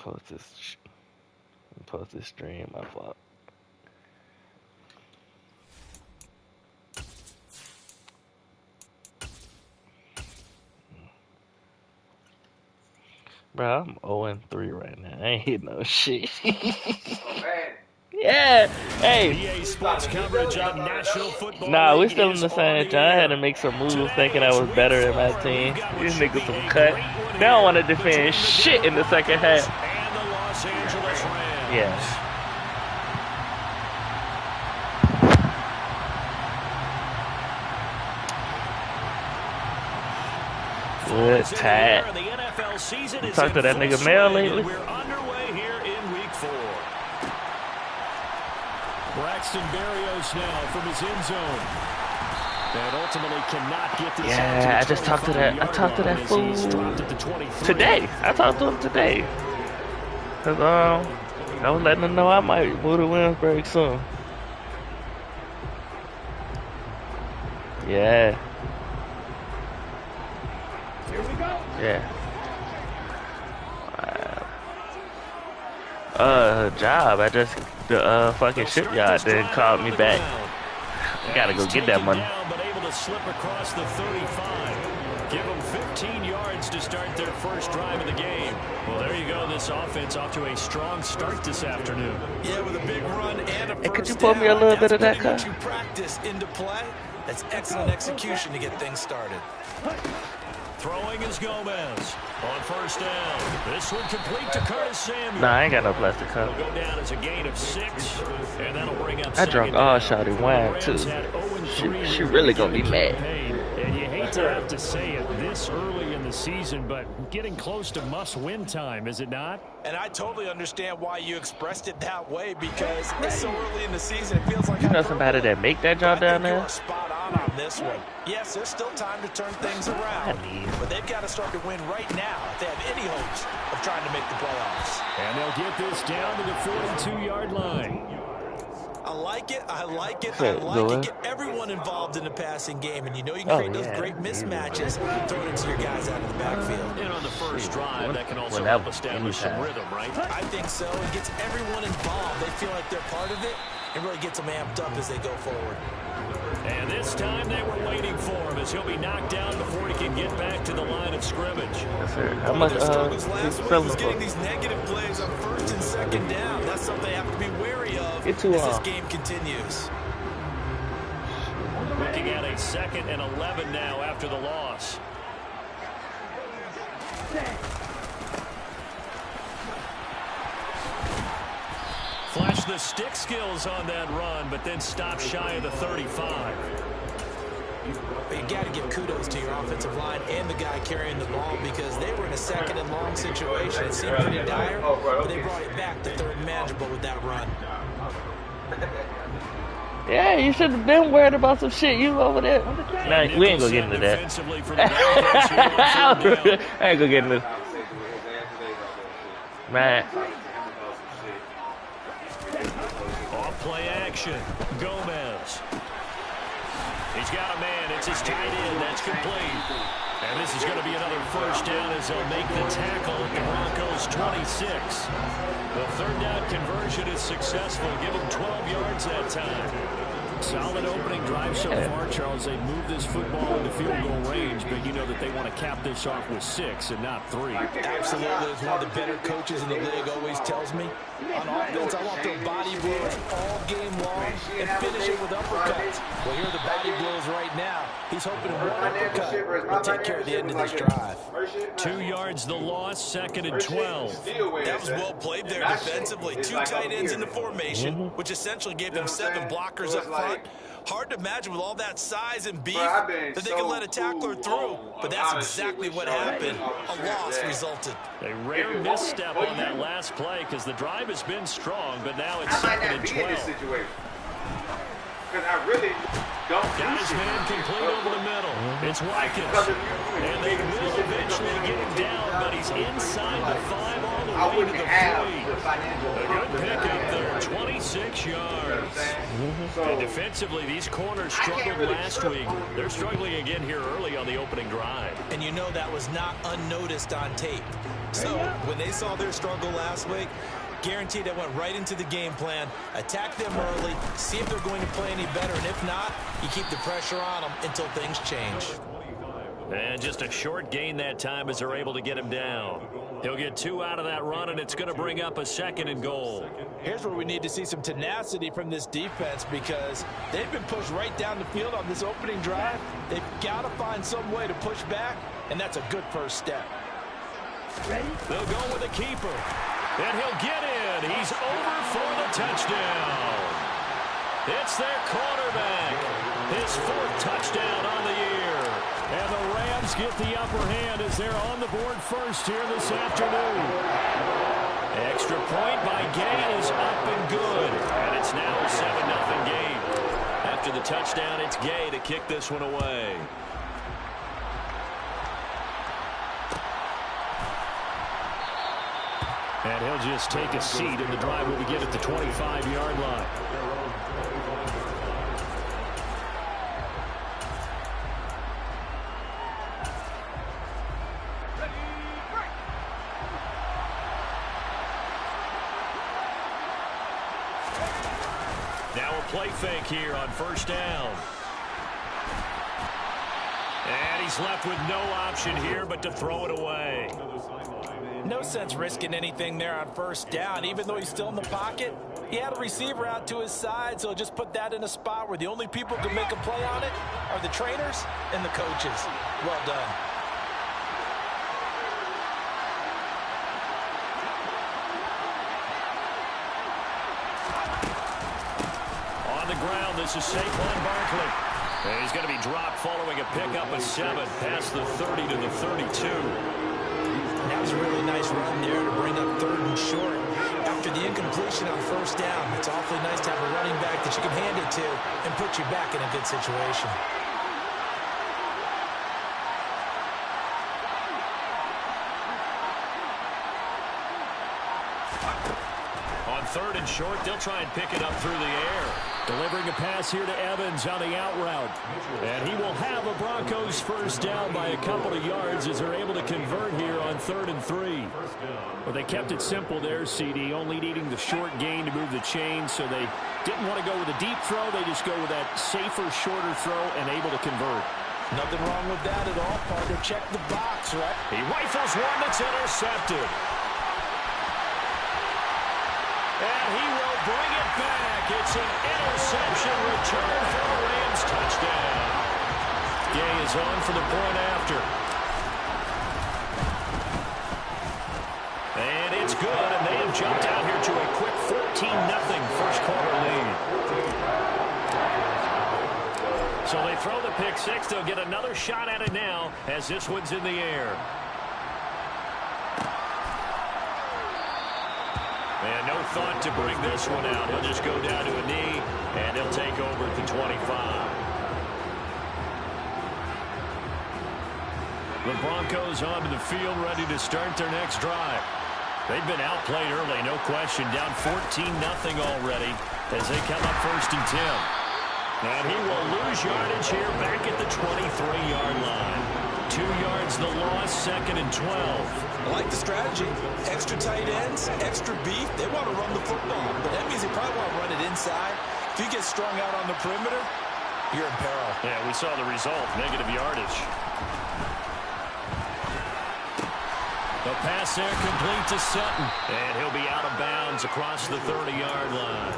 post this. Post this stream. My fault. Bro, I'm 0-3 right now. I ain't hitting no shit. Yeah. Hey. EA Sports coverage of the National Football Nah, we League still in is the same time. I had to make some moves thinking I was better than my team. These niggas some cut. They don't want to defend shit in the second half. And the Los Angeles Rams. Yeah. Good tag. You talked to that nigga Mel lately? We're underway here in week 4. Braxton Berrios now from his end zone. And ultimately cannot get this yeah, I just talked to that. I talked to that fool today. I talked to him today. Cause I was letting him know I might move to Williamsburg soon. Yeah. Here we go. Yeah. Job. I just the fucking shipyard then called me back. I gotta go get that money. But able to slip across the 35. Give them 15 yards to start their first drive of the game. Well, there you go. This offense off to a strong start this afternoon. Yeah, with a big run and a Hey, could you first pull me a down. little bit of that, That's cut? putting what you practice into play. That's excellent execution to get things started. Throwing is Gomez on first down. This one complete to Curtis Samuel. Nah, I ain't got no plastic cup. Will go down as a gain of 6, and that'll bring up I drunk all shawty wine too. She really gonna be mad. And you hate to have to say it this early in the season, but getting close to must-win time, is it not? And I totally understand why you expressed it that way, because it's so early in the season. It feels like You know somebody that make that job down You there? are spot on this one. Yes, there's still time to turn things around, but they've got to start to win right now if they have any hopes of trying to make the playoffs. And they'll get this down to the 42-yard line. I like it. I like it. I like it. Get everyone involved in the passing game, and you know you can create those great mismatches, throwing it to your guys out of the backfield. And on the first drive, that can also help establish some rhythm, right? I think so. It gets everyone involved. They feel like they're part of it, and really gets them amped up as they go forward. And this time they were waiting for him as he'll be knocked down before he can get back to the line of scrimmage. Yes, sir. How much he's selling for? Getting these negative plays on first and second down. That's something they have to be wary of as this game continues. Looking at a 2nd and 11 now after the loss. Flash the stick skills on that run, but then stop shy of the 35. But you got to give kudos to your offensive line and the guy carrying the ball, because they were in a 2nd and long situation. It seemed pretty dire, but they brought it back to 3rd and manageable with that run. Yeah, you should have been worried about some shit. You over there. Nah, we ain't gonna get into that. I ain't gonna get into this. Man. Off-play action. Gomez. He's got a man. It's his tight end. That's complete. And this is going to be another first down as they'll make the tackle at the Broncos 26. The 3rd down conversion is successful. Give them 12 yards that time. Solid opening drive so far, Charles. They move this football into field goal range, but you know that they want to cap this off with 6 and not 3. Absolutely. As one of the better coaches in the league always tells me, on offense, I want their body blows all game long and finish it with uppercuts. Well, here are the body blows right now. He's hoping one uppercut will take care of the end of this drive. 2 yards the loss, 2nd and 12. That was well played there defensively. 2 tight ends in the formation, which essentially gave them 7 blockers up front. Hard to imagine with all that size and beef that they can let a tackler through, but that's exactly what happened. A loss resulted. A rare misstep on that last play because the drive has been strong, but now it's 2nd and 12. Because I really don't got his man complete over the middle. It's Watkins. And they will eventually get him down, but he's inside the 5 all the way to the 3. A good pickup there, 26 yards. And defensively, these corners struggled last week. They're struggling again here early on the opening drive. And you know that was not unnoticed on tape. So when they saw their struggle last week, guaranteed they went right into the game plan, attack them early, see if they're going to play any better, and if not, you keep the pressure on them until things change. And just a short gain that time as they're able to get him down. He'll get 2 out of that run, and it's going to bring up a 2nd and goal. Here's where we need to see some tenacity from this defense because they've been pushed right down the field on this opening drive. They've got to find some way to push back, and that's a good first step. Ready? They'll go with the keeper, and he'll get in. He's over for the touchdown. It's their quarterback. His 4th touchdown on the year. And the Rams get the upper hand as they're on the board first here this afternoon. Extra point by Gay is up and good. And it's now a 7-0 game. After the touchdown, it's Gay to kick this one away. And he'll just take a seat, and the drive will begin at the 25-yard line. Now a play fake here on first down. And he's left with no option here but to throw it away. No sense risking anything there on first down. Even though he's still in the pocket, he had a receiver out to his side, so just put that in a spot where the only people who can make a play on it are the trainers and the coaches. Well done. On the ground, this is Saquon Barkley. And he's going to be dropped following a pickup of 7 past the 30 to the 32. That was a really nice run there to bring up 3rd and short. After the incompletion on first down, it's awfully nice to have a running back that you can hand it to and put you back in a good situation. On 3rd and short, they'll try and pick it up through the air. Delivering a pass here to Evans on the out route. And he will have a Broncos first down by a couple of yards as they're able to convert here on 3rd and 3. Well, they kept it simple there, CD, only needing the short gain to move the chain, so they didn't want to go with a deep throw. They just go with that safer, shorter throw and able to convert. Nothing wrong with that at all, partner. Check the box, right? He rifles one that's intercepted. And he will bring it back. It's an interception return for the Rams touchdown. Gay is on for the point after. And it's good, and they have jumped out here to a quick 14-0 first quarter lead. So they throw the pick six. They'll get another shot at it now as this one's in the air. And no thought to bring this one out. He'll just go down to a knee, and he'll take over at the 25. The Broncos onto the field, ready to start their next drive. They've been outplayed early, no question. Down 14-0 already as they come up 1st and 10. And he will lose yardage here back at the 23-yard line. 2 yards the loss, 2nd and 12. I like the strategy. Extra tight ends, extra beef. They want to run the football, but that means they probably want to run it inside. If you get strung out on the perimeter, you're in peril. Yeah, we saw the result, negative yardage. The pass there complete to Sutton, and he'll be out of bounds across the 30-yard line.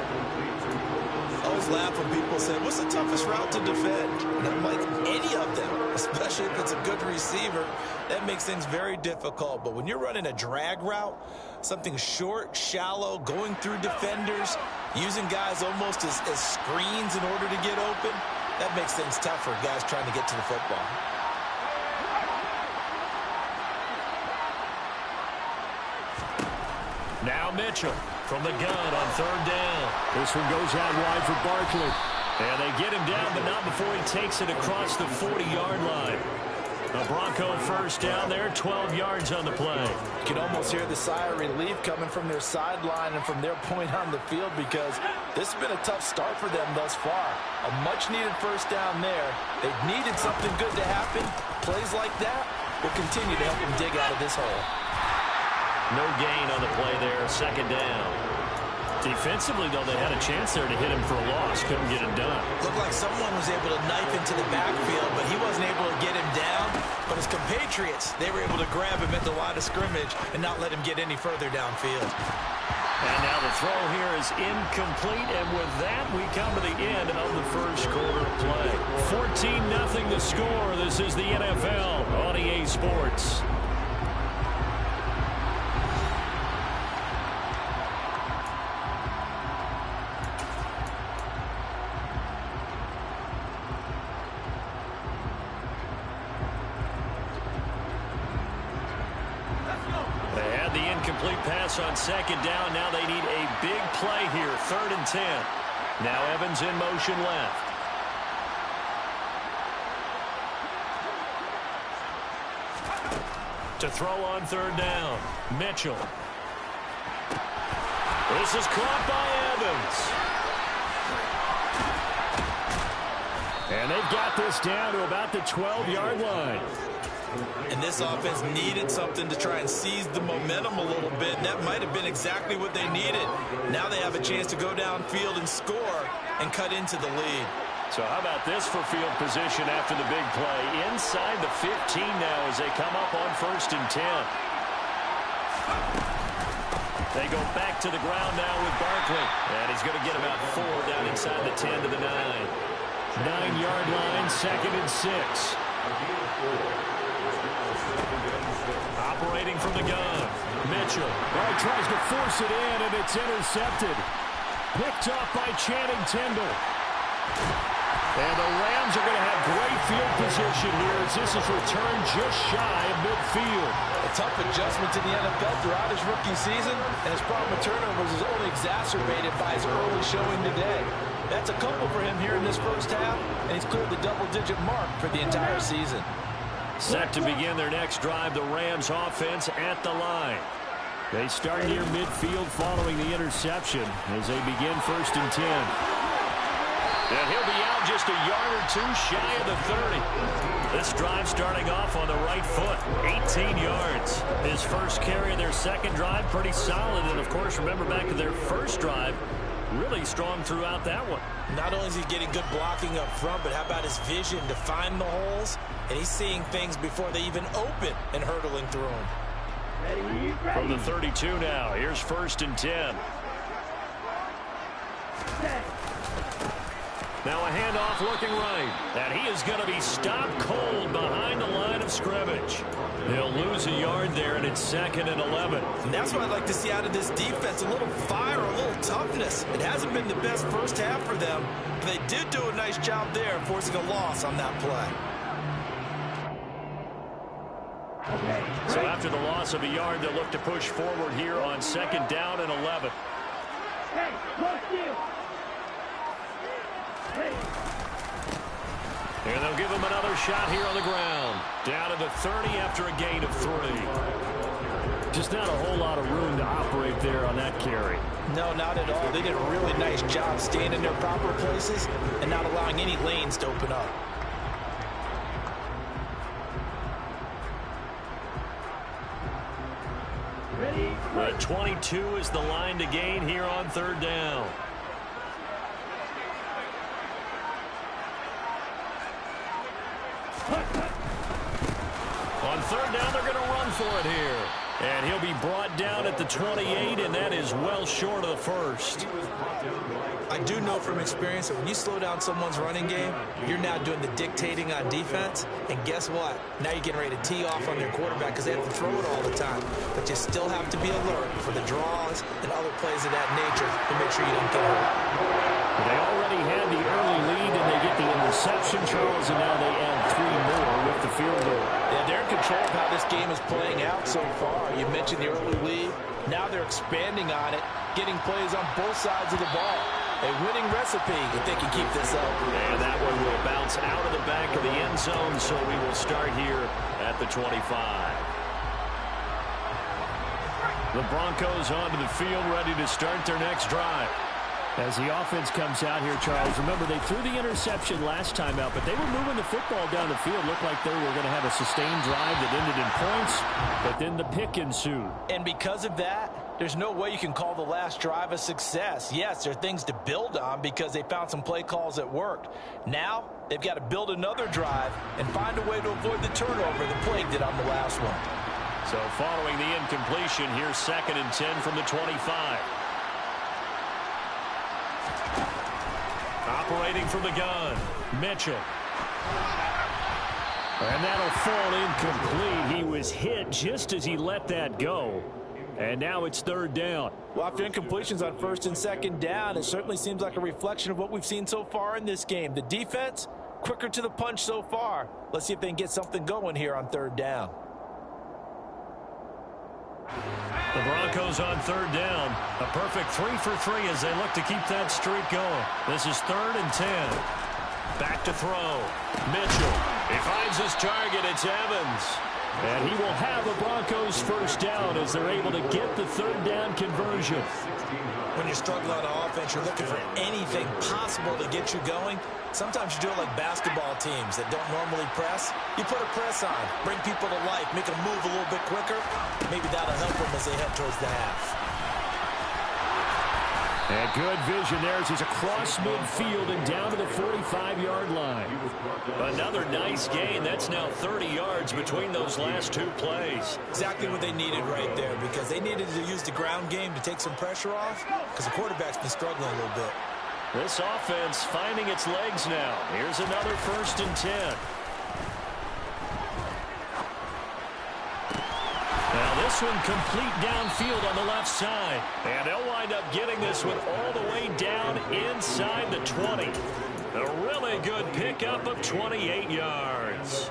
I always laugh when people say, what's the toughest route to defend? And I'm like, any of them, especially if it's a good receiver. That makes things very difficult. But when you're running a drag route, something short, shallow, going through defenders, using guys almost as screens in order to get open, that makes things tough for guys trying to get to the football. Now Mitchell from the gun on 3rd down. This one goes out wide for Barkley. And they get him down, but not before he takes it across the 40-yard line. A Bronco first down there, 12 yards on the play. You can almost hear the sigh of relief coming from their sideline and from their point on the field because this has been a tough start for them thus far. A much-needed first down there. They've needed something good to happen. Plays like that will continue to help them dig out of this hole. No gain on the play there, second down. Defensively, though, they had a chance there to hit him for a loss. Couldn't get it done. Looked like someone was able to knife into the backfield, but he wasn't able to get him down. But his compatriots, they were able to grab him at the line of scrimmage and not let him get any further downfield. And now the throw here is incomplete, and with that, we come to the end of the first quarter of play. 14-0 the score. This is the NFL on EA Sports. Incomplete pass on second down. Now they need a big play here. 3rd and 10. Now Evans in motion left. To throw on 3rd down. Mitchell. This is caught by Evans. And they've got this down to about the 12-yard line. And this offense needed something to try and seize the momentum a little bit. And that might have been exactly what they needed. Now they have a chance to go downfield and score and cut into the lead. So how about this for field position after the big play? Inside the 15 now as they come up on 1st and 10. They go back to the ground now with Barkley. And he's going to get about 4 down inside the 10 to the 9. 9-yard line, 2nd and 6. Operating from the gun. Mitchell. Oh, he tries to force it in, and it's intercepted. Picked off by Channing Tindall. And the Rams are going to have great field position here as this is returned just shy of midfield. A tough adjustment to the NFL throughout his rookie season, and his problem with turnovers is only exacerbated by his early showing today. That's a couple for him here in this first half, and he's cleared the double-digit mark for the entire season. Set to begin their next drive, the Rams offense at the line. They start near midfield following the interception as they begin 1st and 10. And he'll be out just a yard or 2 shy of the 30. This drive starting off on the right foot, 18 yards. His first carry of their second drive, pretty solid. And, of course, remember back to their first drive, really strong throughout that one. Not only is he getting good blocking up front, but how about his vision to find the holes? And he's seeing things before they even open and hurdling through them. From the 32 now, here's 1st and 10. Now a handoff looking right. And he is going to be stopped cold behind the line of scrimmage. They'll lose a yard there, and it's 2nd and 11. And that's what I'd like to see out of this defense, a little fire, a little toughness. It hasn't been the best first half for them, but they did do a nice job there forcing a loss on that play. So after the loss of a yard, they'll look to push forward here on 2nd down and 11. And they'll give him another shot here on the ground. Down to the 30 after a gain of 3. Just not a whole lot of room to operate there on that carry. No, not at all. They did a really nice job staying in their proper places and not allowing any lanes to open up. But 22 is the line to gain here on 3rd down. On 3rd down, they're going to run for it here. And he'll be brought down at the 28, and that is well short of the first. I do know from experience that when you slow down someone's running game, you're now doing the dictating on defense. And guess what? Now you're getting ready to tee off on their quarterback because they have to throw it all the time. But you still have to be alert for the draws and other plays of that nature to make sure you don't get hurt. They already had the early lead, and they get the interception, Charles, and now they add 3 more with the field goal. Yeah, they're in control of how this game is playing out so far. You mentioned the early lead. Now they're expanding on it, getting plays on both sides of the ball. A winning recipe if they can keep this up. And that one will bounce out of the back of the end zone, so we will start here at the 25. The Broncos onto the field, ready to start their next drive. As the offense comes out here, Charles, remember they threw the interception last time out, but they were moving the football down the field. Looked like they were going to have a sustained drive that ended in points, but then the pick ensued. And because of that, there's no way you can call the last drive a success. Yes, there are things to build on because they found some play calls that worked. Now, they've got to build another drive and find a way to avoid the turnover the Plague did on the last one. So following the incompletion, here's 2nd and 10 from the 25. Operating from the gun, Mitchell. And that'll fall incomplete. He was hit just as he let that go. And now it's 3rd down. Well, after incompletions on 1st and 2nd down, it certainly seems like a reflection of what we've seen so far in this game. The defense, quicker to the punch so far. Let's see if they can get something going here on 3rd down. The Broncos on 3rd down. A perfect 3 for 3 as they look to keep that streak going. This is 3rd and 10. Back to throw. Mitchell. He finds his target. It's Evans. And he will have the Broncos 1st down as they're able to get the 3rd down conversion. When you're struggling on offense, you're looking for anything possible to get you going. Sometimes you do it like basketball teams that don't normally press. You put a press on, bring people to life, make them move a little bit quicker. Maybe that'll help them as they head towards the half. And good vision there as he's across midfield and down to the 45-yard line. Another nice gain. That's now 30 yards between those last 2 plays. Exactly what they needed right there because they needed to use the ground game to take some pressure off because the quarterback's been struggling a little bit. This offense finding its legs now. Here's another 1st and 10. Now this one complete downfield on the left side. And they'll wind up getting this one all the way down inside the 20. A really good pickup of 28 yards.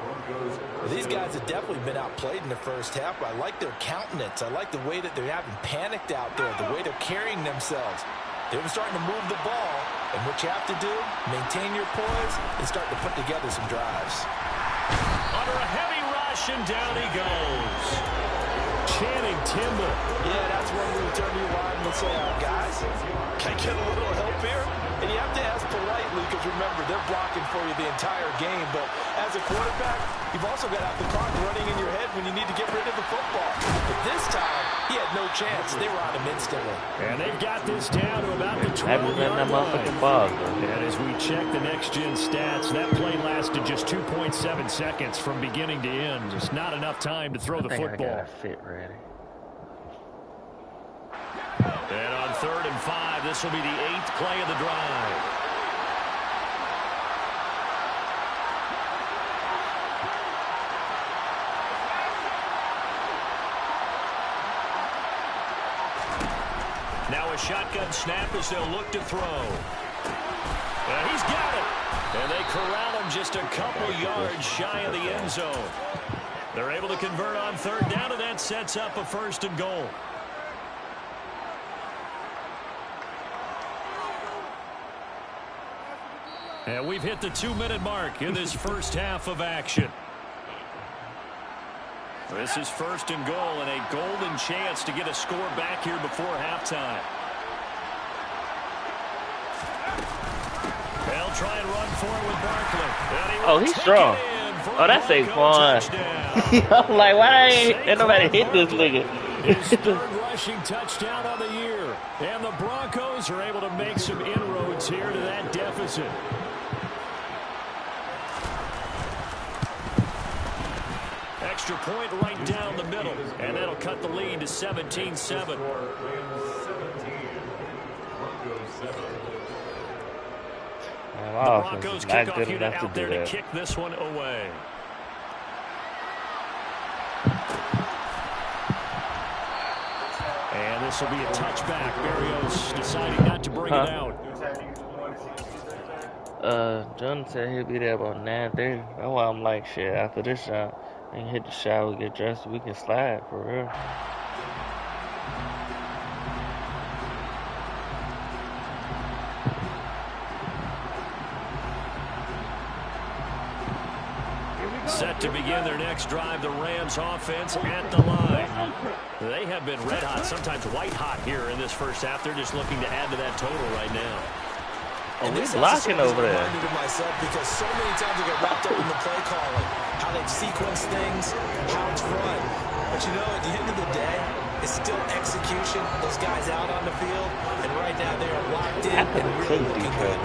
Well, these guys have definitely been outplayed in the first half. I like their countenance. I like the way that they're having panicked out there, the way they're carrying themselves. They're starting to move the ball, and what you have to do, maintain your poise, and start to put together some drives. Under a heavy rush, and down he goes. Channing Timber. Yeah, that's when we turn to your line and say, guys, can I get a little help here? And you have to ask politely because, remember, they're blocking for you the entire game. But as a quarterback, you've also got to have the clock running in your head when you need to get rid of the football. But this time, he had no chance. They were on him instantly. And they've got this down to about the 12-yard line. And as we check the next-gen stats, that play lasted just 2.7 seconds from beginning to end. Just not enough time to throw the football. I got fit ready. And on 3rd and 5, this will be the 8th play of the drive. Now a shotgun snap as they'll look to throw. And he's got it. And they corral him just a couple yards shy of the end zone. They're able to convert on 3rd down, and that sets up a 1st and goal. And we've hit the 2-minute mark in this first half of action. This is 1st and goal and a golden chance to get a score back here before halftime. They'll try and run for it with Barkley. Oh, he's strong. Oh, that's Saquon. I'm like, why ain't nobody hit this nigga? His 3rd rushing touchdown on the year. And the Broncos are able to make some inroads here to that deficit. Extra point right down the middle, and that'll cut the lead to 17-7. The Broncos kickoff unit out there to kick this one away. And this will be a touchback. Berrios deciding not to bring it out. John said he'll be there about 9:30. That's why I'm like, shit, after this shot, we can hit the shower, get dressed, we can slide for real. Set to begin their next drive, the Rams offense at the line. They have been red hot, sometimes white hot here in this first half. They're just looking to add to that total right now. Oh, we're blocking over there. To myself because so many times I get wrapped up in the play calling, how they sequence things, how it's run. But you know, at the end of the day, it's still execution. Those guys out on the field, and right now they are locked in and really looking good.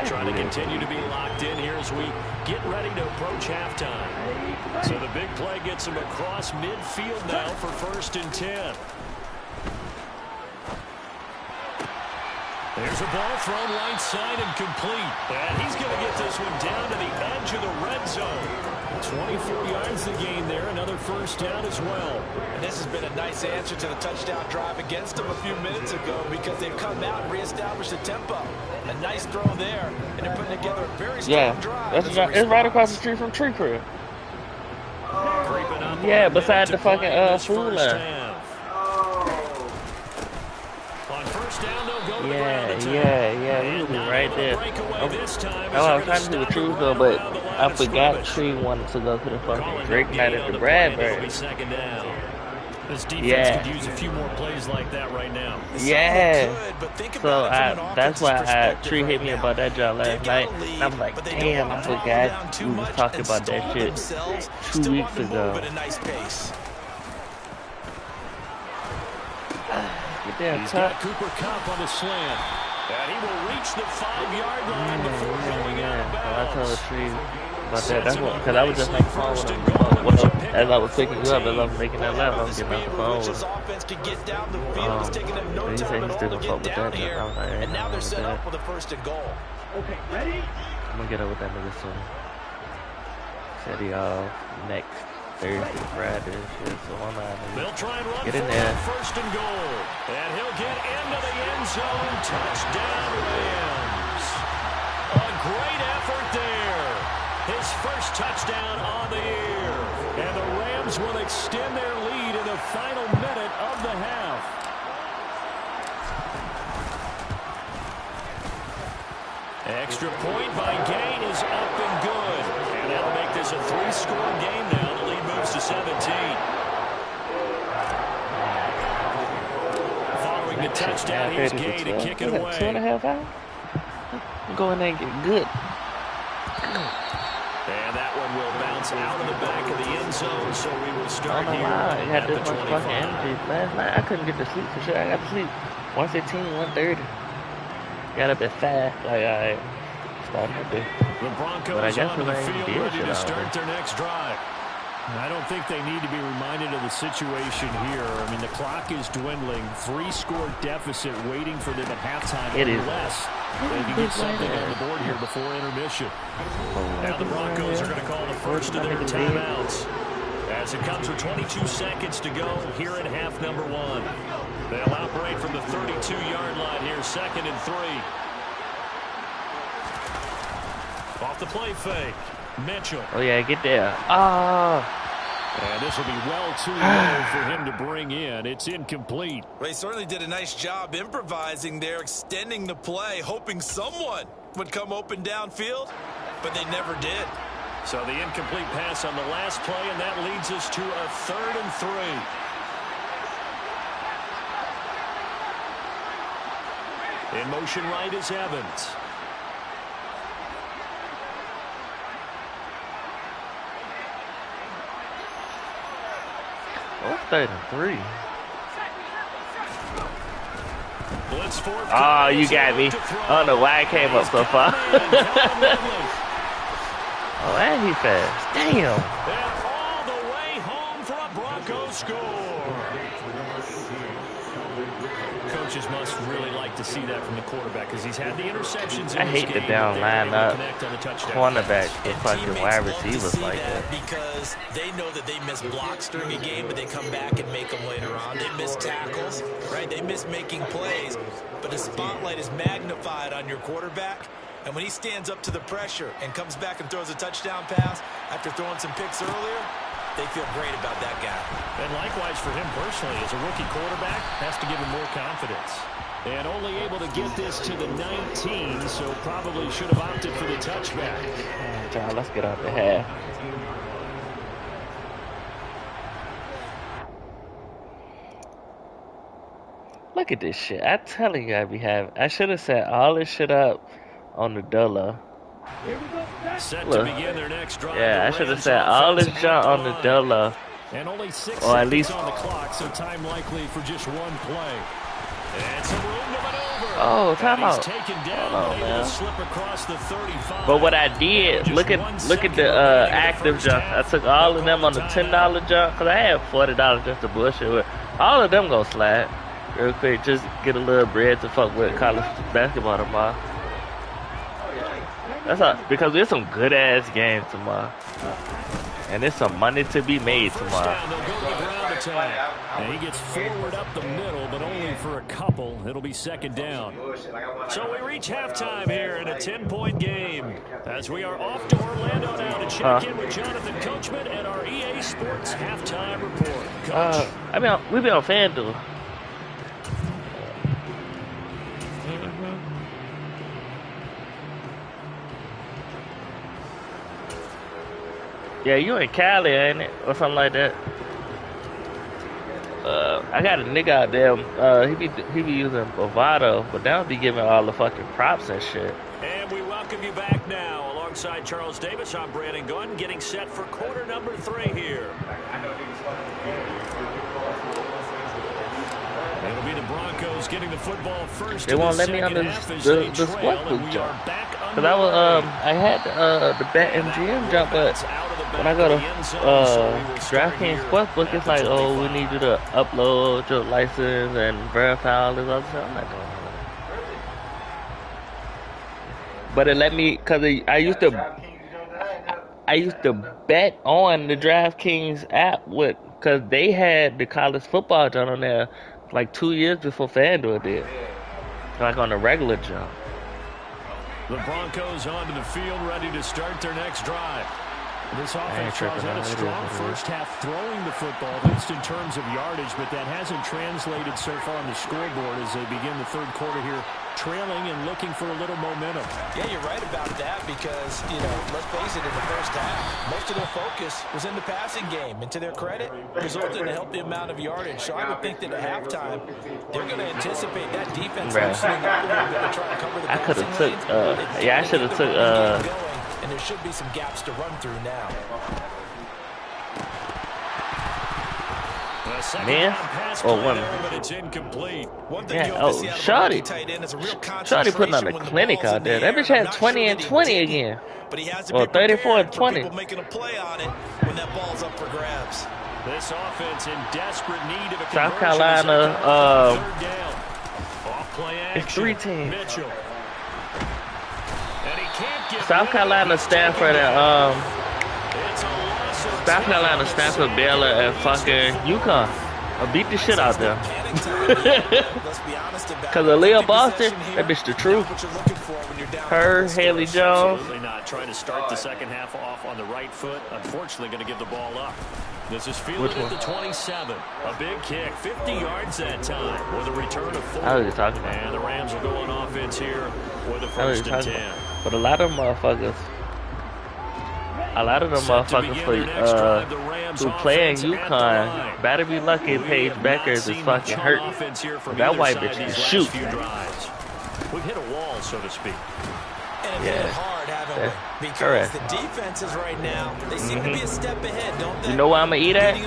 Trying to continue to be locked in here as we get ready to approach halftime. So the big play gets them across midfield now for 1st and 10. There's a ball thrown right side and complete. And he's going to get this one down to the edge of the red zone. 24 yards the gain there. Another first down as well. And this has been a nice answer to the touchdown drive against them a few minutes ago because they've come out and reestablished the tempo. A nice throw there. And they're putting together a very strong drive. It's right across the street from Tree Crib. Yeah, beside the fucking food line. Yeah, we were right there. I was trying to do the truth though, but I forgot Tree wanted to go to the fucking Drake night at the Bradbury. This defense could use a few more plays like that right now. Yeah. So that's why Tree hit me about that job last night. And I'm like, damn, I forgot we was talking about that shit 2 weeks ago. He's got Cooper Kupp on the slant. And he will reach the 5-yard line before going out of bounds. I told Tree about that. That's what, because I was just making fun with him. As I was picking you up, as I was making that left, I was getting off the phone with him. He said he still gonna fuck with that. I was like, hey, and now they're set up with a 1st and goal. Okay, ready? I'm gonna get up with that nigga soon. Said he next Thursday, Friday, shit. So I'm not. They'll try and run get in there. 1st and goal, and he'll get into the end zone. Touchdown, Rams! A great effort there. His first touchdown on the year, and the Rams will extend their lead in the final minute of the half. Extra point by Gain is up and good, and that'll make this a 3-score game now. The lead moves to 17. Following the touchdown, here's Gain to kick it away. 2.5 hours? Go in there and get good. And that one will bounce out of the back of the end zone, so we will start here I had at this the much 25. fucking energy last night. I couldn't get to sleep for sure. I got to sleep 1:15, 1:30. Got up at 5. Like, I started my day. The Broncos But I guess onto the we field, did ready shit to out start there. their next drive. I don't think they need to be reminded of the situation here. I mean, the clock is dwindling. 3-score deficit waiting for them at halftime. It is. Unless they can get something on the board here before intermission. Now the Broncos are going to call the first of their timeouts as it comes with 22 seconds to go here in half number 1. They'll operate from the 32-yard line here, 2nd and 3. Off the play fake. Mitchell. Oh, yeah, get there. Oh. And this will be well too low for him to bring in. It's incomplete. Well, he certainly did a nice job improvising there, extending the play, hoping someone would come open downfield, but they never did. So the incomplete pass on the last play, and that leads us to a 3rd and 3. In motion right is Evans. Oh, 3rd and 3. Oh, you got me. I don't know why I came up so far. Oh, and he fast. Damn. And all the way home for a Broncos score. Coaches must really like to see that from the quarterback because he's had the interceptions in I hate the down lineup. Cornerbacks for fucking wide receivers like that. Because they know that they miss blocks during a game, but they come back and make them later on. They miss tackles, right? They miss making plays, but the spotlight is magnified on your quarterback. And when he stands up to the pressure and comes back and throws a touchdown pass after throwing some picks earlier, they feel great about that guy. And likewise for him personally, as a rookie quarterback, has to give him more confidence. And only able to get this to the 19, so probably should have opted for the touchback. John, let's get out the half. Look at this shit. I'm telling you, I should have set all this shit up on the dollar. Set to begin their next drive. Yeah, I should have set all this junk on the dollar. And only 6 or at least on the clock, so time likely for just one play. And some room to maneuver. Oh, timeout. Hold on, man. Slip across the 35. But what I did, look at the active junk. I took all of them on the $10 junk because I had $40 just to bullshit with. All of them gonna slide real quick. Just get a little bread to fuck with college basketball tomorrow. That's all, because there's some good ass games tomorrow, and there's some money to be made tomorrow. And he gets forward up the middle, but only for a couple. It'll be second down. So we reach halftime here in a 10-point game. As we are off to Orlando now to check in with Jonathan Coachman and our EA Sports halftime report. Coach. We've been on FanDuel. Yeah, you in Cali, ain't it? Or something like that. I got a nigga out there, he be using bravado, but they'll be giving all the fucking props and shit. And we welcome you back now. Alongside Charles Davis, I'm Brandon Gunn, getting set for quarter number 3 here. It'll be the Broncos getting the football first. They won't let me on the sportsbook jump. Cause I had the Bet MGM jump, but when I go to DraftKings Sportsbook, it's like, oh, we need you to upload your license and verify all this other stuff. I'm not doing that. But it let me, cause I used to bet on the DraftKings app cause they had the college football jump on there like 2 years before FanDuel did, like on the regular jump. The Broncos onto the field, ready to start their next drive. This offense, Charles, had a strong first half throwing the football, at least in terms of yardage, but that hasn't translated so far on the scoreboard as they begin the third quarter here, trailing and looking for a little momentum. Yeah, you're right about that because, let's face it, in the first half, most of their focus was in the passing game. And to their credit, resulted in a healthy amount of yardage. So I would think that at halftime, they're going to anticipate that defense loosening up a little bit to try to cover the passing lane. I should have took, and there should be some gaps to run through now. Man, or women. But it's incomplete. Shawty putting on a clinic out there. That bitch had 20 and 20 again. But he has to or be 34 and 20. Making a play on it when that ball's up for grabs. This offense in desperate need of a South Carolina, it's 3-10. Mitchell. South Carolina, Stanford, and South Carolina, Stanford, Baylor, and fucking UConn. I beat the shit out there. Cause Aaliyah Boston, that bitch the truth. Her, Haley Jones. Absolutely not. Trying to start the second half off on the right foot. Unfortunately, going to give the ball up. This is fielded at the 27. A big kick, 50 yards that time with a return of 4. I was talking about. And the Rams will go on offense here with a first and 10. But a lot of them motherfuckers who play in UConn better be lucky Paige Beckers is fucking hurt. That white bitch can shoot. We've hit a wall, so to speak. And hit hard, haven't we? Because the defenses right now, they seem to be a step ahead, don't they? You know where I'm gonna eat at?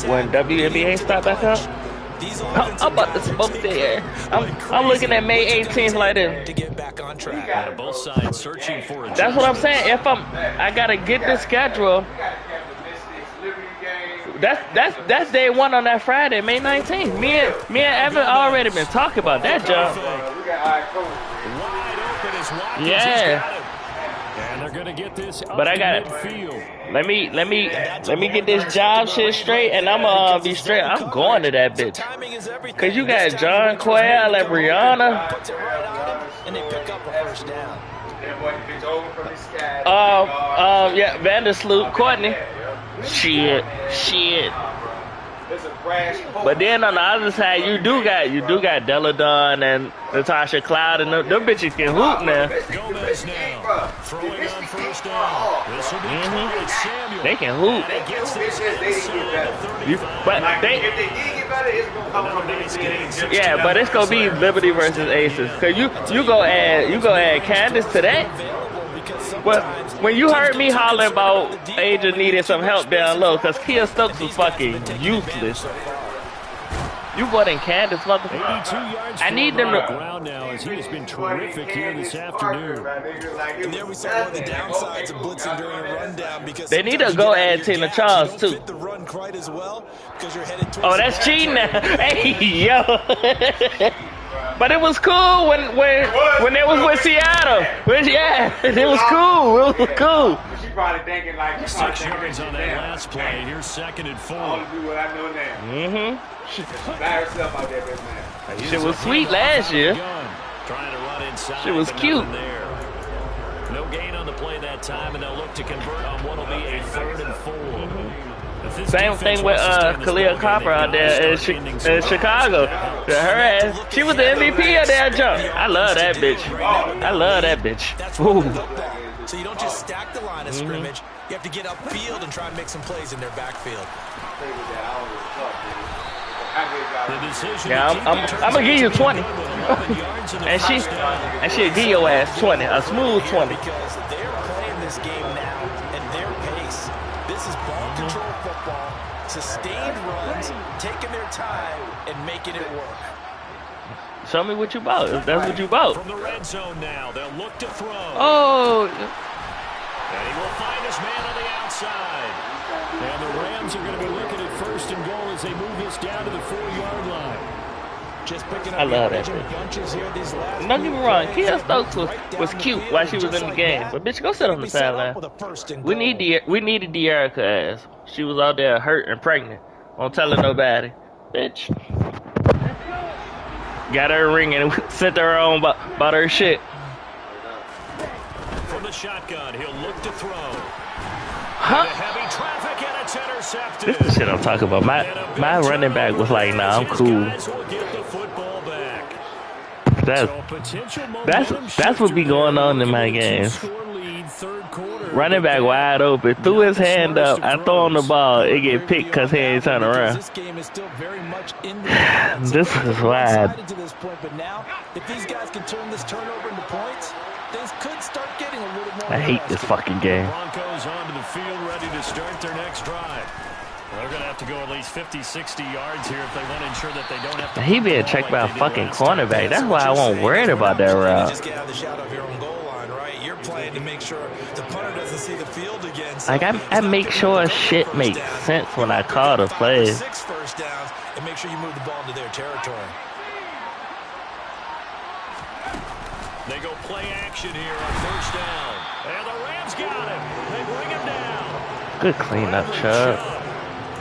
When WNBA start back up? I'm about to smoke there. I'm looking at May 18th like this. To get back on track. Yeah, both sides searching for a That's what I'm saying. I gotta get the schedule. That's day 1 on that Friday, May 19th. Me and Evan already been talking about that job. Yeah. And they're gonna get this. But I got it. Let me get this job shit straight, and I'm gonna be straight. I'm going to that bitch. Cause you got John Quayle and Brianna. And they pick up a first down. Yeah, Vandersloot, Courtney. Shit. But then on the other side, you do got Della Dunn and Natasha Cloud, and them bitches can hoop now. Gomez now throwing on first down. This will be Samuel. They can hoop. But they, if they did get better, it's gonna come from this game. yeah, but it's gonna be Liberty versus Aces. Cause you go add Candace to that. Well, when you heard me hollering about Asia needed some help down low, cause Kia Stokes was fucking useless. You brought in Candace, motherfucker. I need them to. Ground now, as he has been terrific here this afternoon. And there we saw one of the downsides of blitzing during a rundown because They need to go add Tina Charles too. The run quite as well because you're headed towards Oh, that's cheating now. Hey, yo. But it was cool when it was with Seattle. Yeah, it was cool. It was cool. She probably thinking like 6 yards on that last play. Here's 2nd and 4. I want to do what I know now. By herself out there, man. Shit was sweet last year. Trying to run inside. Shit was cute. No gain on the play that time, and they'll look to convert on what will be a 3rd and 4. Same thing with Khalil Copper out there in Chicago. Her ass, she was the MVP of that jump. I love that bitch. I love that bitch. Ooh. So you don't just stack the line of scrimmage. You have to get upfield and try and make some plays in their backfield. Yeah, I'm gonna give you 20. and she'll give your ass 20, a smooth 20. Because they're playing this game now at their pace. This is ball control football, sustained runs, taking their time and making it work. Show me what you bought. If that's what you bought. From the red zone now, they'll look to throw. Oh. And he will find his man on the outside. And the Rams are going to be looking at 1st and goal as they move this down to the 4-yard line. Just picking up I love that bitch. Don't get me wrong, Kia Stokes was cute while she was in the game. But bitch, go sit on the sideline. We needed De'Erica ass. She was out there hurt and pregnant. Won't tell her nobody. Bitch. Got her a ring and sent her on about her shit. From the shotgun, he'll look to throw. Huh? Heavy traffic and it's intercepted. This is the shit I'm talking about. My running back was like, nah, I'm cool. That's what be going on in my games. Running back wide open, threw his hand up, I throw on the ball, it get picked because he ain't turn around. This game is still very much in the This is wide. to this point, but now, if these guys can turn this turnover into points, things could start getting a little more. I hate this fucking game. Broncos onto the field, ready to start their next drive. They're going to have to go at least 50, 60 yards here if they want to ensure that they don't have to. He being checked by a fucking cornerback. That's why I won't worry about that route. Just get out of the shadow of your own goal line, right? You're playing to make sure the punter doesn't see the field again. So like I make sure shit makes sense when I call the plays. 6 first downs and make sure you move the ball into their territory. They go play action here on 1st down. And the Rams got him. They bring him down. Good cleanup, Chubb.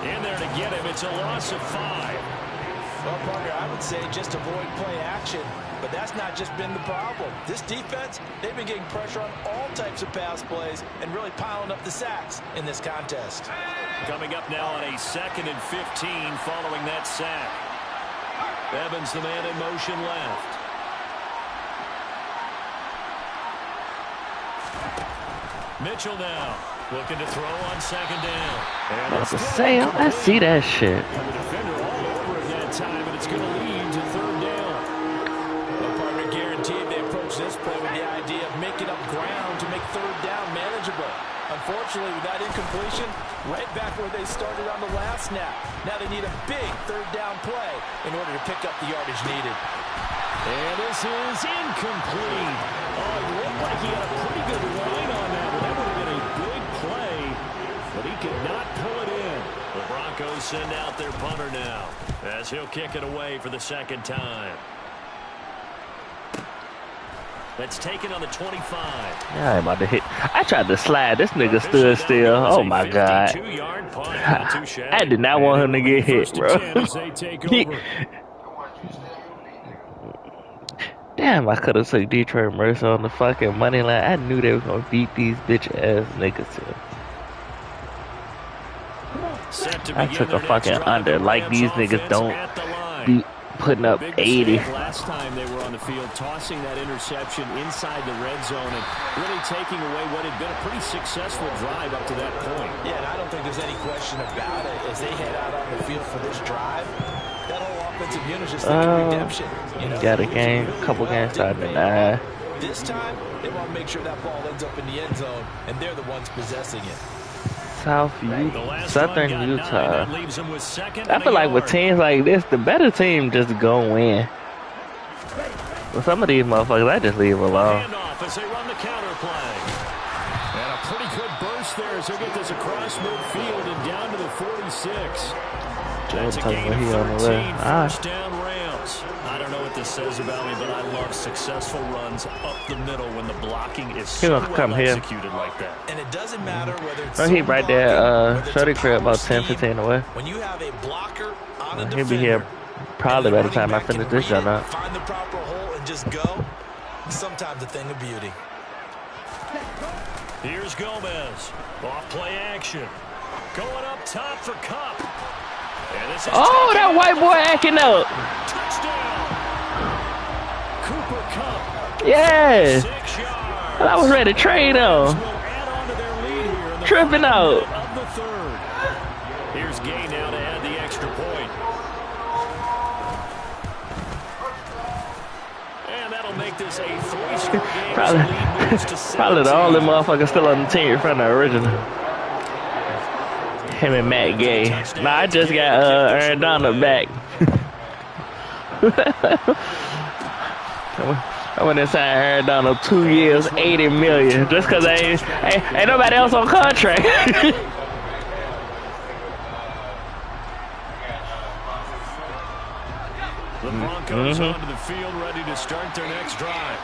In there to get him. It's a loss of 5. Well, Parker, I would say just avoid play action, but that's not just been the problem. This defense, they've been getting pressure on all types of pass plays and really piling up the sacks in this contest. Coming up now on a 2nd and 15 following that sack. Evans, the man in motion left. Mitchell now looking to throw on 2nd down. I see that shit. The defender all over at that time, and it's going to lead to 3rd down. Well, partner, guaranteed they approach this play with the idea of making up ground to make 3rd down manageable. Unfortunately, with that incompletion, right back where they started on the last snap. Now they need a big 3rd down play in order to pick up the yardage needed. And this is incomplete. Oh, it looked like he had a pretty good line on that. That would have been a big play, but he could not pull it in. The Broncos send out their punter now as he'll kick it away for the 2nd time. That's taken on the 25. Yeah, I'm about to hit. I tried to slide. This nigga stood still. Oh my god. I did not want him to get hit, bro. Damn, I could have took Detroit Mercer on the fucking money line. I knew they were gonna beat these bitch ass niggas. Set to I begin took a their next fucking drive. under. Like these niggas don't be putting up Big 80. Last time they were on the field, tossing that interception inside the red zone and really taking away what had been a pretty successful drive up to that point. Yeah, and I don't think there's any question about it. As they head out on the field for this drive, that whole offensive unit is just thinking redemption. You know, Got a game, couple games starting tonight. This time, they want to make sure that ball ends up in the end zone, and they're the ones possessing it. Southern Utah. I feel like with teams like this, the better team just go win. With some of these motherfuckers, I just leave alone. As they run the counter play. And a pretty good burst there as they get this across midfield and down to the 46. That's a gain of 13, first down Rams. I don't know what this says about me, but I love successful runs up the middle when the blocking is so well executed like that. And it doesn't matter whether it's he right there, Shorty crib about 10-15 away. When you have a blocker on a He'll be here probably by the time I finish this shot up. Find the proper hole and just go. Sometimes a thing of beauty. Here's Gomez. Off play action. Going up top for Cup. Oh, that white boy acting up. Touchdown. Cooper Cup. Yes. I was ready to trade him. Tripping out. Here's Gay now to add the extra point. And that'll make this a 3-score game. Probably the only motherfucker still on the team from the original. Him and Matt Gay. Nah, I just got Aaron Donald back. I went inside Aaron Donald 2 years, $80 million, just because ain't nobody else on contract. The Broncos onto the field, ready to start their next drive.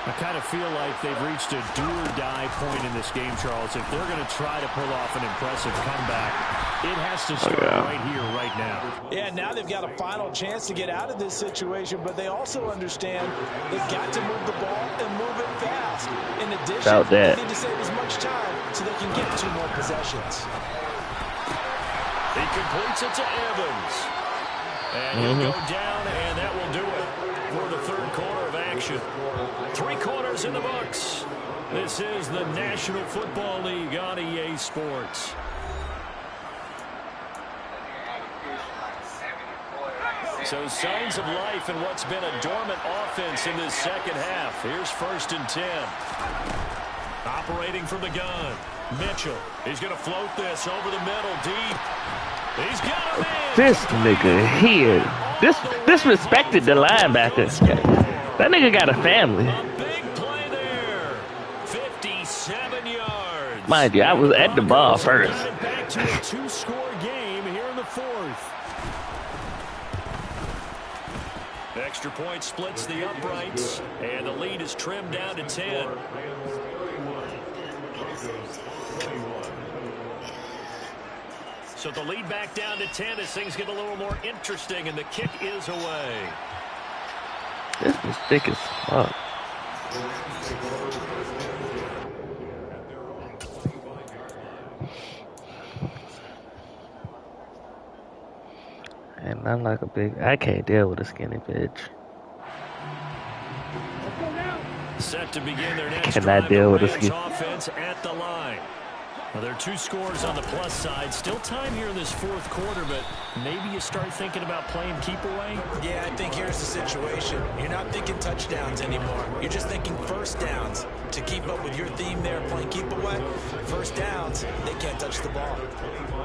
I kind of feel like they've reached a do-or-die point in this game, Charles. If they're going to try to pull off an impressive comeback, it has to start right here, right now. Yeah, now they've got a final chance to get out of this situation, but they also understand they've got to move the ball and move it fast. In addition, they need to save as much time so they can get 2 more possessions. He completes it to Evans. And he'll go down, and that will do it for the third quarter of action. 3 quarters in the books. This is the National Football League on EA Sports. So signs of life in what's been a dormant offense in this second half. Here's 1st and 10. Operating from the gun. Mitchell. He's going to float this over the middle deep. He's got a man. This nigga here. Disrespected the linebacker. That nigga got a family. A big play there. 57 yards. Mind you, I was at the ball first. Back to a 2-score game here in the 4th. Extra point splits the uprights, and the lead is trimmed down to 10. So the lead back down to 10 as things get a little more interesting, and the kick is away. This was thick as fuck. And I'm like I can't deal with a skinny bitch. Set to begin their next Cannot deal with a skinny offense at the line. Well, there are 2 scores on the plus side. Still time here in this 4th quarter, but maybe you start thinking about playing keep away? Yeah, I think here's the situation. You're not thinking touchdowns anymore. You're just thinking first downs. To keep up with your theme there, playing keep away, first downs, they can't touch the ball.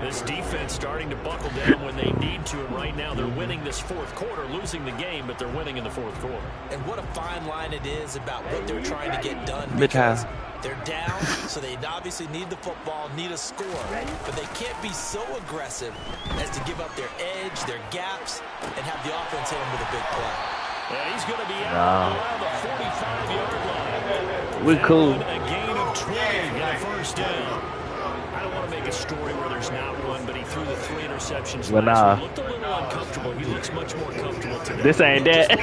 This defense starting to buckle down when they need to, and right now they're winning this 4th quarter, losing the game, but they're winning in the 4th quarter. And what a fine line it is about what they're trying to get done, because they're down, so they obviously need the football, need a score, but they can't be so aggressive as to give up their edge, their gaps, and have the offense hit them with a big play. And he's going to be out around the 45-yard line. We cool. A gain of 20 and a first down. I don't want to make a story where there's not one, but he threw the 3 interceptions last week. He looked a little uncomfortable. He looks much more comfortable today. This ain't that.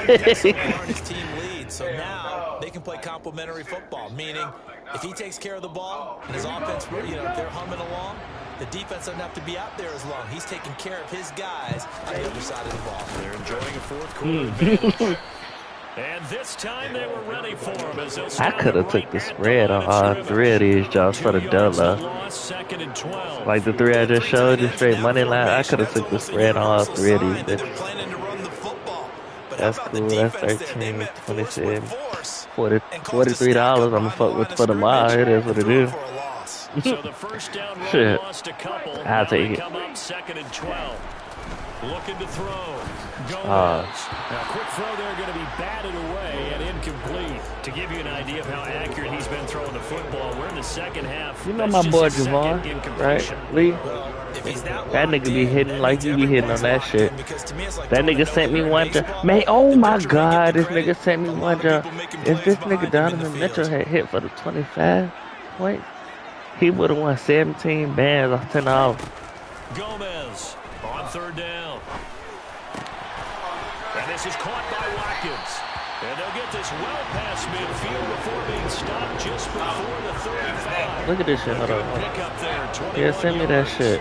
His team leads, so now they can play complementary football, meaning if he takes care of the ball and his offense, if they're humming along, The defense doesn't have to be out there as long. He's taking care of his guys on the other side of the ball. They're enjoying a fourth quarter advantage. And this time they were ready for him as I could have took the spread on all 3 of these jobs for the dollar. Like the 3 I just showed you, straight money line. I could have took the spread on all 3 of these bitches. That's cool. That's 13, 27, $43. I'm gonna fuck with for the mile. It is what it is. So the first down run Shit. lost a couple. I'll take it. Come up 2nd and 12. Looking to throw. Now, quick throw there, going to be batted away and incomplete. To give you an idea of how accurate he's been throwing the football, we're in the second half. You know my boy Javon, right? Lee? That nigga be hitting like you be hitting on that shit. That nigga sent me one to man. Oh my god, this nigga sent me one to. If this nigga Donovan Mitchell had hit for the 25 points, he would have won 17 bands off $10. Gomez on 3rd down. And this is caught by Watkins. And they'll get this well past midfield before being stopped just before the 35. Look at this shit. Hold on. Pick up there, Yeah, send me that shit.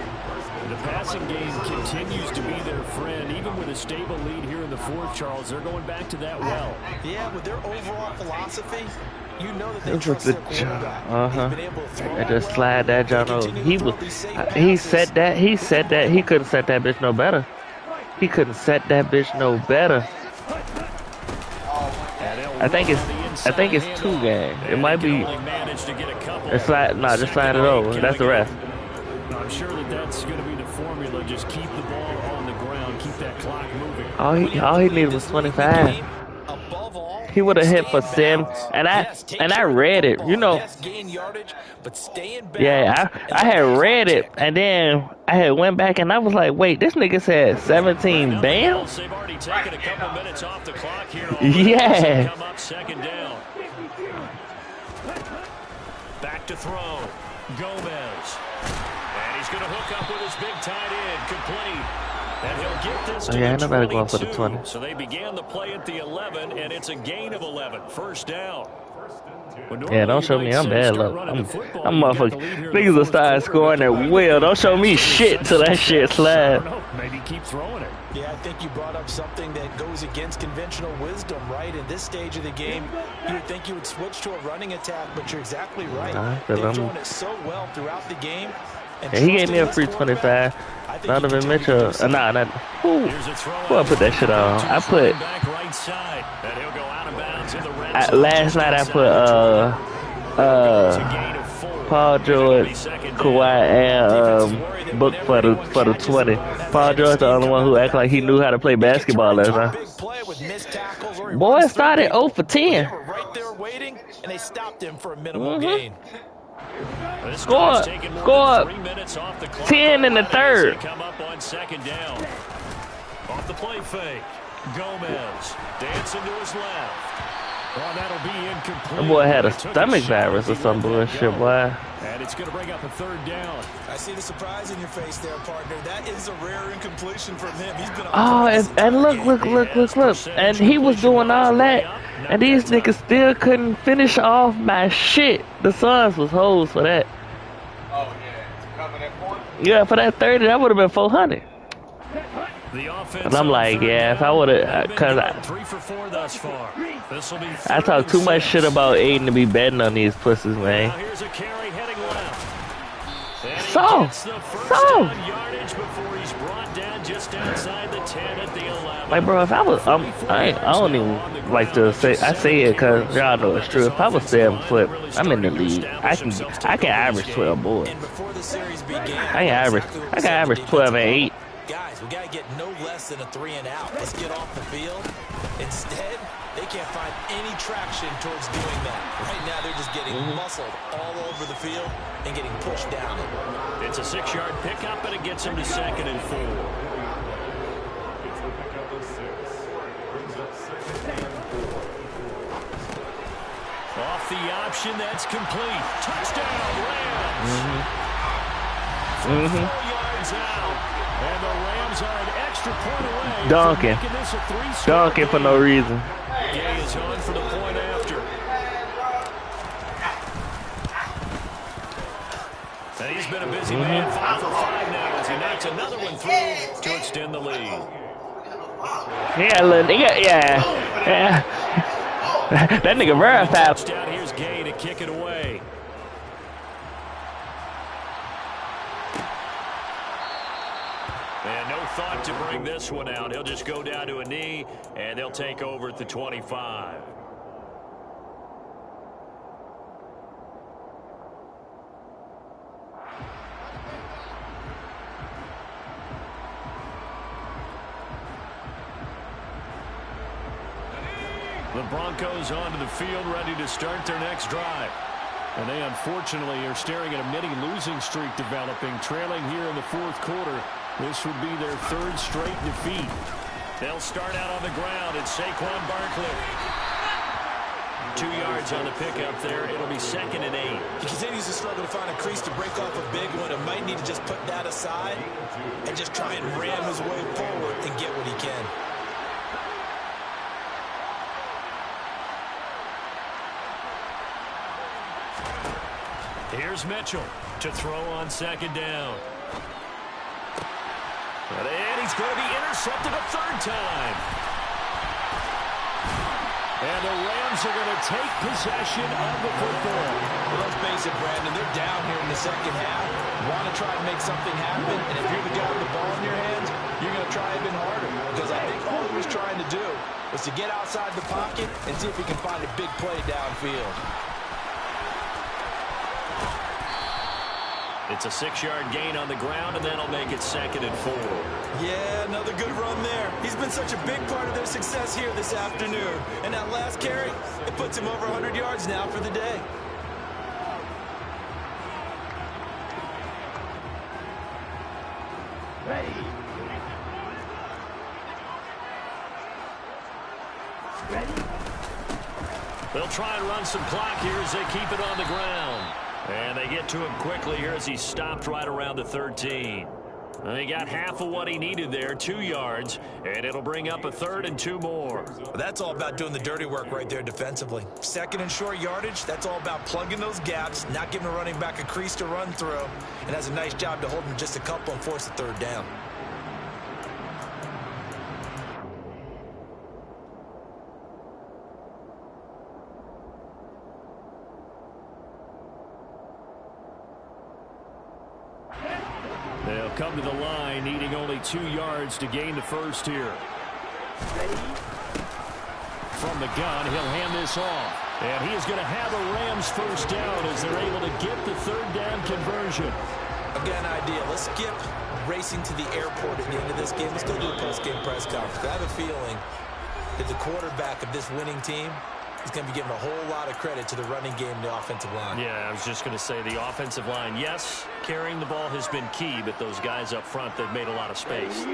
The passing game continues to be their friend. Even with a stable lead here in the 4th, Charles, they're going back to that well. Yeah, with their overall philosophy, you know that they This was trust the their quarterback. And just slide that John over. He said that. He couldn't set that bitch no better. He couldn't set that bitch no better. I think it's 2 games. It might be. It's slide. Nah, just slide it over. That's the rest. I'm sure that's going to be the formula. Just keep the ball on the ground. Keep that clock moving. All he needed was 25. He would have hit for 7, and I read it, you know. Yeah, I had read it, and then I had went back and I was like, wait, this nigga said 17 bands? They've already taken a couple minutes off the clock here. Yeah. Come up 2nd down. Back to throw. Gomez. And he's going to hook up with his big tight end. Complete. And he'll get this to ain't the nobody going for the 20. So they began the play at the 11, and it's a gain of 11. 1st down. Yeah, don't show me I'm bad luck. I'm motherfucking niggas will start scoring at will. Don't show me shit till that shit slide. Maybe keep throwing it. Yeah, I think you brought up something that goes against conventional wisdom, right? In this stage of the game, you would think you would switch to a running attack, but you're exactly right. They've thrown it so well throughout the game. And he gave me a free 25. Donovan Mitchell. Who I put that shit on? I put. Last night I put Paul George, Kawhi, and Book for the 20. Paul George the only one who act like he knew how to play basketball last night. Boy started 0 for 10. And they stopped him for a minimal gain. Score 10 in the 3rd. Come up on 2nd down. Off the play fake. Gomez dancing to his left. Well, that'll be incomplete. That boy had a stomach virus or some bullshit, boy. And it's going to bring up a 3rd down. I see the surprise in your face there, partner. That is a rare incompletion from him. He's been and look. And he was doing all that. And these niggas still couldn't finish off my shit. The Suns was hoes for that. Oh, yeah. To cover that point? Yeah, for that 30, that would have been 400. And I'm like, yeah, if I would have, because I talk too much shit about Aiden to be betting on these pussies, man. So. Like, bro, if I was, I don't even like to say, I say it because y'all know it's true. If I was 7 foot, I'm in the league. I can average 12 boards. I can average 12 and 8. Guys, we got to get no less than a 3 and out. Let's get off the field. Instead, they can't find any traction towards doing that. Right now, they're just getting muscled all over the field and getting pushed down. It's a 6-yard pickup, and it gets him to 2nd and 4. Off the option, that's complete. Touchdown, Rams. 4 yards out. And the Rams are an extra point away. Dunking for no reason. Gay is on for the point after. And he's been a busy man, 5 for 5 now as he knocks another one through to extend the lead. Yeah, little nigga, yeah. That nigga very fast. Down here's Gay to kick it away. And no thought to bring this one out. He'll just go down to a knee, and they'll take over at the 25. The Broncos onto the field, ready to start their next drive. And they unfortunately are staring at a mini losing streak developing, trailing here in the fourth quarter. This would be their third straight defeat. They'll start out on the ground. It's Saquon Barkley. 2 yards on the pickup there. It'll be 2nd and 8. He continues to struggle to find a crease to break off a big one. It might need to just put that aside and just try and ram his way forward and get what he can. Here's Mitchell to throw on 2nd down. And he's going to be intercepted a 3rd time. And the Rams are going to take possession of the football. Well, let's face it, Brandon, they're down here in the second half. Want to try to make something happen, and if you're the guy with the ball in your hands, you're going to try even harder. Because I think all he was trying to do was to get outside the pocket and see if he can find a big play downfield. It's a 6-yard gain on the ground, and that'll make it 2nd and 4. Yeah, another good run there. He's been such a big part of their success here this afternoon. And that last carry, it puts him over 100 yards now for the day. Ready. They'll try and run some clock here as they keep it on the ground. And they get to him quickly here as he stopped right around the 13. And he got half of what he needed there, 2 yards, and it'll bring up a 3rd and 2 more. Well, that's all about doing the dirty work right there defensively. 2nd and short yardage, that's all about plugging those gaps, not giving a running back a crease to run through, and has a nice job to hold him just a couple and force the 3rd down. They'll come to the line, needing only 2 yards to gain the first here. From the gun, he'll hand this off. And he is going to have a Rams first down as they're able to get the 3rd down conversion. Again, idea. Let's skip racing to the airport at the end of this game. Let's go do a post-game press conference. I have a feeling that the quarterback of this winning team is going to be giving a whole lot of credit to the running game and the offensive line. Yeah, I was just going to say the offensive line, yes, carrying the ball has been key, but those guys up front, they've made a lot of space.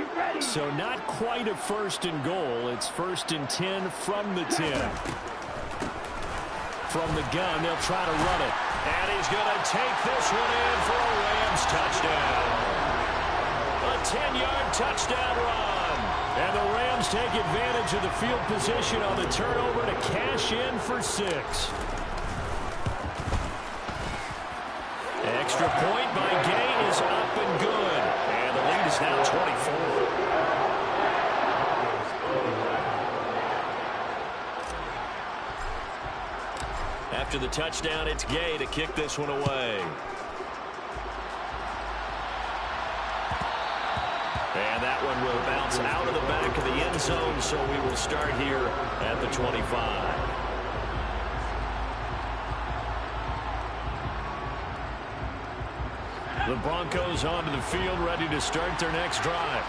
So not quite a 1st and goal. It's 1st and 10 from the 10. From the gun, they'll try to run it. And he's going to take this one in for a Rams touchdown. A 10-yard touchdown run. And the Rams take advantage of the field position on the turnover to cash in for 6. Extra point by Gay is up and good. And the lead is now 24. After the touchdown, it's Gay to kick this one away. And that one will bounce out of the back of the end zone, so we will start here at the 25. The Broncos onto the field, ready to start their next drive.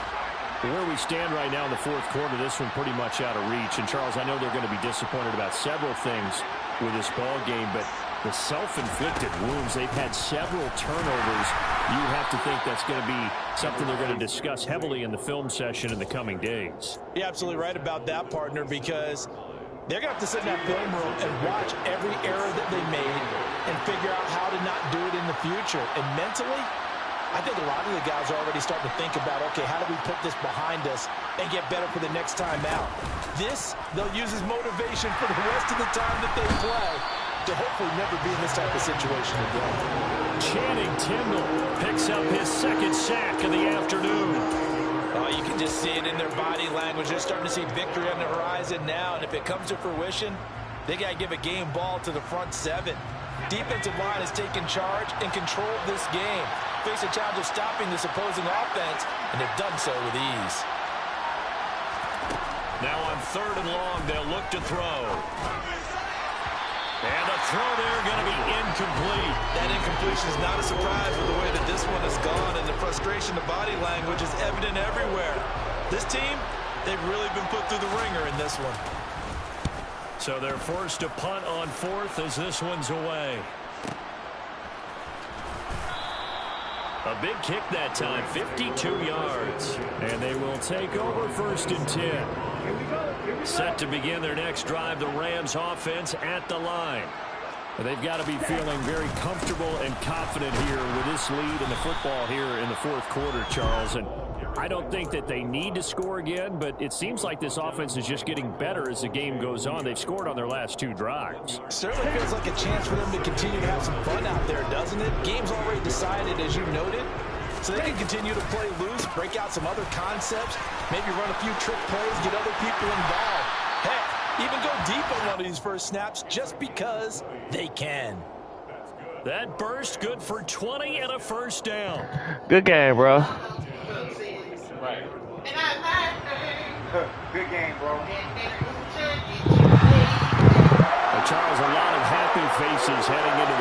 Where we stand right now in the fourth quarter, this one pretty much out of reach. And, Charles, I know they're going to be disappointed about several things with this ball game, but the self-inflicted wounds, they've had several turnovers. You have to think that's going to be something they're going to discuss heavily in the film session in the coming days. You're absolutely right about that, partner, because they're going to have to sit in that film room and watch every error that they made and figure out how to not do it in the future. And mentally, I think a lot of the guys are already starting to think about, okay, how do we put this behind us and get better for the next time out? This, they'll use as motivation for the rest of the time that they play to hopefully never be in this type of situation again. Channing Tindall picks up his second sack of the afternoon. Oh, you can just see it in their body language. They're starting to see victory on the horizon now, and if it comes to fruition, they got to give a game ball to the front seven. Defensive line has taken charge and control of this game. Face a challenge of stopping this opposing offense, and they've done so with ease. Now on 3rd and long, they'll look to throw. And a throw there going to be incomplete. That incompletion is not a surprise with the way that this one has gone, and the frustration of body language is evident everywhere. This team, they've really been put through the ringer in this one. So they're forced to punt on 4th as this one's away. A big kick that time, 52 yards. And they will take over 1st and 10. Set to begin their next drive, the Rams offense at the line. They've got to be feeling very comfortable and confident here with this lead in the football here in the 4th quarter, Charles. And I don't think that they need to score again, but it seems like this offense is just getting better as the game goes on. They've scored on their last 2 drives. Certainly feels like a chance for them to continue to have some fun out there, doesn't it? Game's already decided, as you noted, so they can continue to play loose, break out some other concepts, maybe run a few trick plays, get other people involved. Heck, even go deep on one of these first snaps just because they can. That burst good for 20 and a first down. Good game, bro. Right. Good game, bro. Charles, a lot of happy faces heading into